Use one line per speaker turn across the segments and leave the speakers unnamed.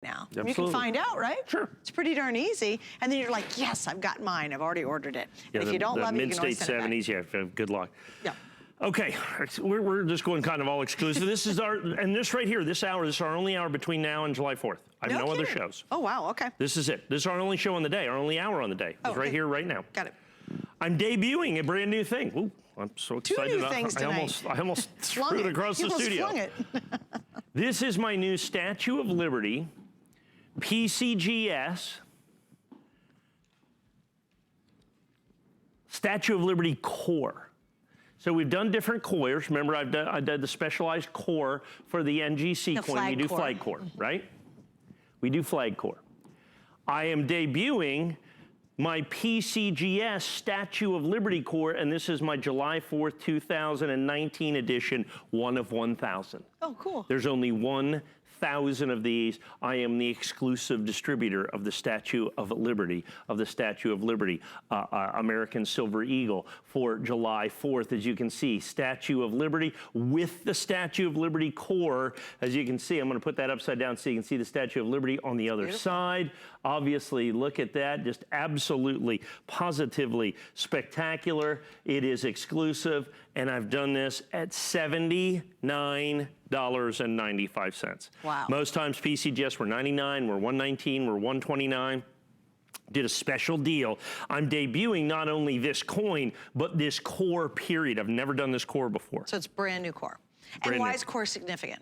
now.
Absolutely.
You can find out, right?
Sure.
It's pretty darn easy. And then you're like, yes, I've got mine. I've already ordered it.
Yeah,
if you don't love it, you can always send it back.
mid-state 70s, yeah, good luck.
Yeah.
Okay, we're just going kind of all exclusive. This is our, and this right here, this hour, this is our only hour between now and July 4th. I have no other shows.
Oh, wow, okay.
This is it. This is our only show on the day, our only hour on the day. It's right here, right now.
Got it.
I'm debuting a brand new thing. Ooh, I'm so excited.
Two new things tonight.
I almost threw it across the studio.
Flung it.
This is my new Statue of Liberty PCGS Statue of Liberty core. So we've done different cores. Remember, I did the specialized core for the NGC coin. We do flag core, right? We do flag core. I am debuting my PCGS Statue of Liberty core, and this is my July 4th, 2019 edition, 1 of 1,000.
Oh, cool.
There's only 1,000 of these. I am the exclusive distributor of the Statue of Liberty, American Silver Eagle for July 4th. As you can see, Statue of Liberty with the Statue of Liberty core. As you can see, I'm gonna put that upside down so you can see the Statue of Liberty on the other side. Obviously, look at that, just absolutely, positively spectacular. It is exclusive, and I've done this at $79.95.
Wow.
Most times PCGS were $99, we're $119, we're $129. Did a special deal. I'm debuting not only this coin, but this core period. I've never done this core before.
So it's brand new core. And why is core significant?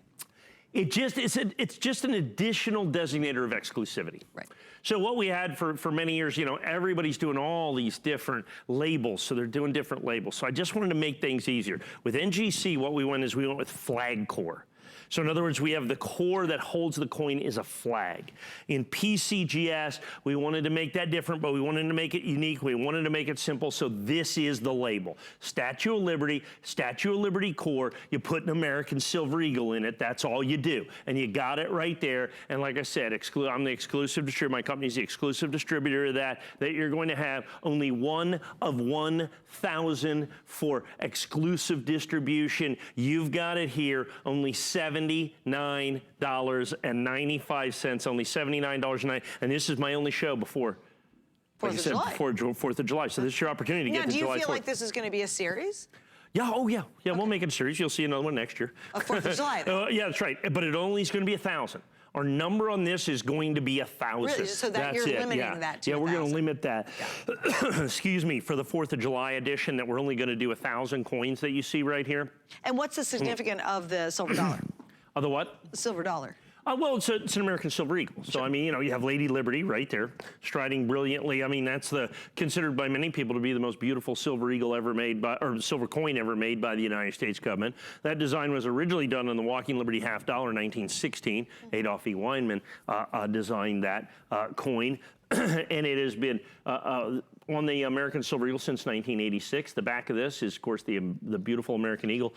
It's just an additional designator of exclusivity.
Right.
So what we had for many years, you know, everybody's doing all these different labels, so they're doing different labels. So I just wanted to make things easier. With NGC, what we went with flag core. So in other words, we have the core that holds the coin is a flag. In PCGS, we wanted to make that different, but we wanted to make it unique. We wanted to make it simple, so this is the label. Statue of Liberty core, you put an American Silver Eagle in it, that's all you do. And you got it right there, and like I said, I'm the exclusive distributor, my company's the exclusive distributor of that you're going to have only 1 of 1,000 for exclusive distribution. You've got it here, only $79.95, only $79.90, and this is my only show before, like I said, before 4th of July. So this is your opportunity to get to July 4th.
Do you feel like this is going to be a series?
Yeah, oh yeah, we'll make it a series. You'll see another one next year.
4th of July.
Yeah, that's right, but it only is going to be 1,000. Our number on this is going to be 1,000.
Really? So that you're limiting that to 1,000.
Yeah, we're going to limit that. Yeah. Excuse me, for the 4th of July edition, that we're only going to do 1,000 coins that you see right here.
And what's the significance of the silver dollar?
Of the what?
The silver dollar.
Well, it's an American Silver Eagle. So, I mean, you know, you have Lady Liberty right there, striding brilliantly. I mean, that's considered by many people to be the most beautiful silver eagle ever made by, or silver coin ever made by the United States government. That design was originally done on the Walking Liberty half dollar in 1916. Adolph E. Weinman designed that coin. And it has been on the American Silver Eagle since 1986. The back of this is, of course, the beautiful American Eagle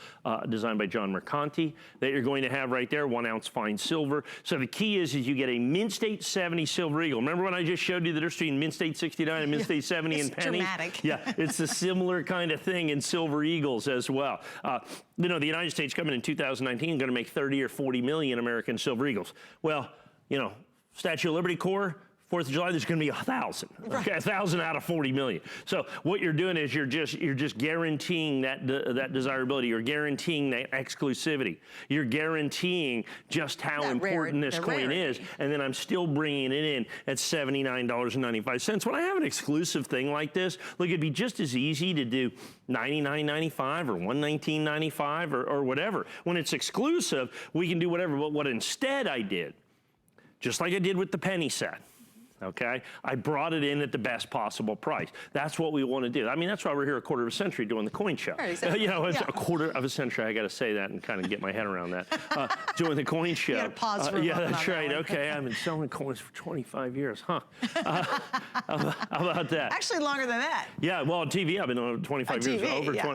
designed by John Mercanti that you're going to have right there, 1 ounce fine silver. So the key is you get a Mint State 70 Silver Eagle. Remember when I just showed you the difference between Mint State 69 and Mint State 70 and penny?
Dramatic.
Yeah, it's a similar kind of thing in Silver Eagles as well. You know, the United States government in 2019 is going to make 30 or 40 million American Silver Eagles. Well, you know, Statue of Liberty core, 4th of July, there's going to be 1,000. Okay, 1,000 out of 40 million. So what you're doing is you're just guaranteeing that desirability. You're guaranteeing that exclusivity. You're guaranteeing just how important this coin is. And then I'm still bringing it in at $79.95. When I have an exclusive thing like this, look, it'd be just as easy to do $99.95 or $119.95 or whatever. When it's exclusive, we can do whatever. But what instead I did, just like I did with the penny set, okay? I brought it in at the best possible price. That's what we want to do. I mean, that's why we're here a quarter of a century doing the coin show.
Right, exactly.
You know, it's a quarter of a century. I got to say that and kind of get my head around that. Doing the coin show.
You got to pause for a
yeah,
moment.
that's right. Okay, I've been selling coins for 25 years, huh? How about that?
Actually, longer than that.
Yeah, well, on TV, I've been on 25 years.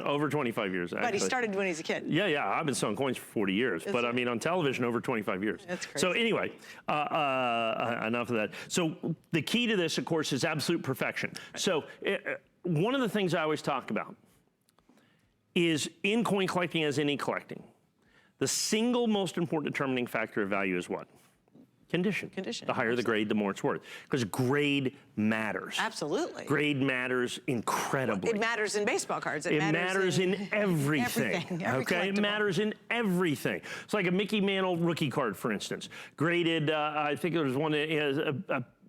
Over 25 years, actually.
But he started when he was a kid.
Yeah, I've been selling coins for 40 years. But I mean, on television, over 25 years.
That's crazy.
So anyway, enough of that. So the key to this, of course, is absolute perfection. So one of the things I always talk about is in coin collecting as any collecting, the single most important determining factor of value is what? Condition.
Condition,
The higher the grade, the more it's worth. Because grade matters.
Absolutely.
Grade matters incredibly.
It matters in baseball cards.
It matters in everything.
Every
It matters in everything. It's like a Mickey Mantle rookie card, for instance. Graded, I think there was one that has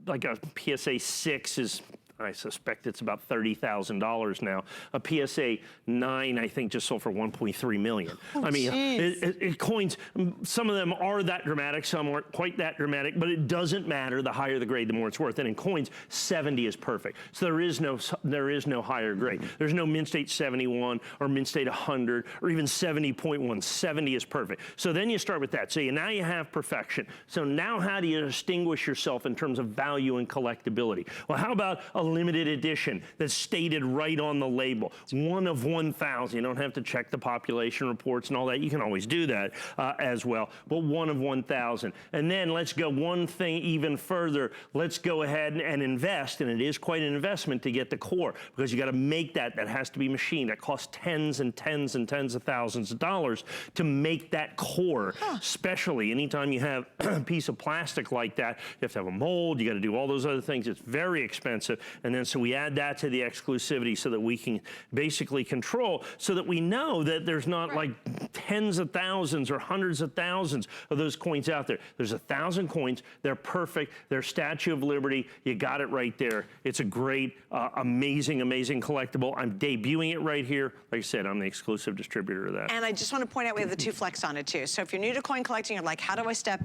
like a PSA 6 is, I suspect it's about $30,000 now. A PSA 9, I think, just sold for $1.3 million. I mean, coins, some of them are that dramatic, some aren't quite that dramatic, but it doesn't matter. The higher the grade, the more it's worth. And in coins, 70 is perfect. So there is no higher grade. There's no mint state 71 or mint state 100 or even 70.1. 70 is perfect. So then you start with that. So now you have perfection. So now how do you distinguish yourself in terms of value and collectability? Well, how about a limited edition that's stated right on the label? 1 of 1,000. You don't have to check the population reports and all that. You can always do that as well. But 1 of 1,000. And then let's go one thing even further. Let's go ahead and invest, and it is quite an investment to get the core, because you got to make that. That has to be machined. That costs tens and tens and tens of thousands of dollars to make that core. Especially anytime you have a piece of plastic like that, you have to have a mold. You got to do all those other things. It's very expensive. And then so we add that to the exclusivity so that we can basically control, so that we know that there's not like tens of thousands or hundreds of thousands of those coins out there. There's 1,000 coins. They're perfect. They're Statue of Liberty. You got it right there. It's a great, amazing, amazing collectible. I'm debuting it right here. Like I said, I'm the exclusive distributor of that.
And I just want to point out we have the 2 flex on it too. So if you're new to coin collecting, you're like, how do I step in?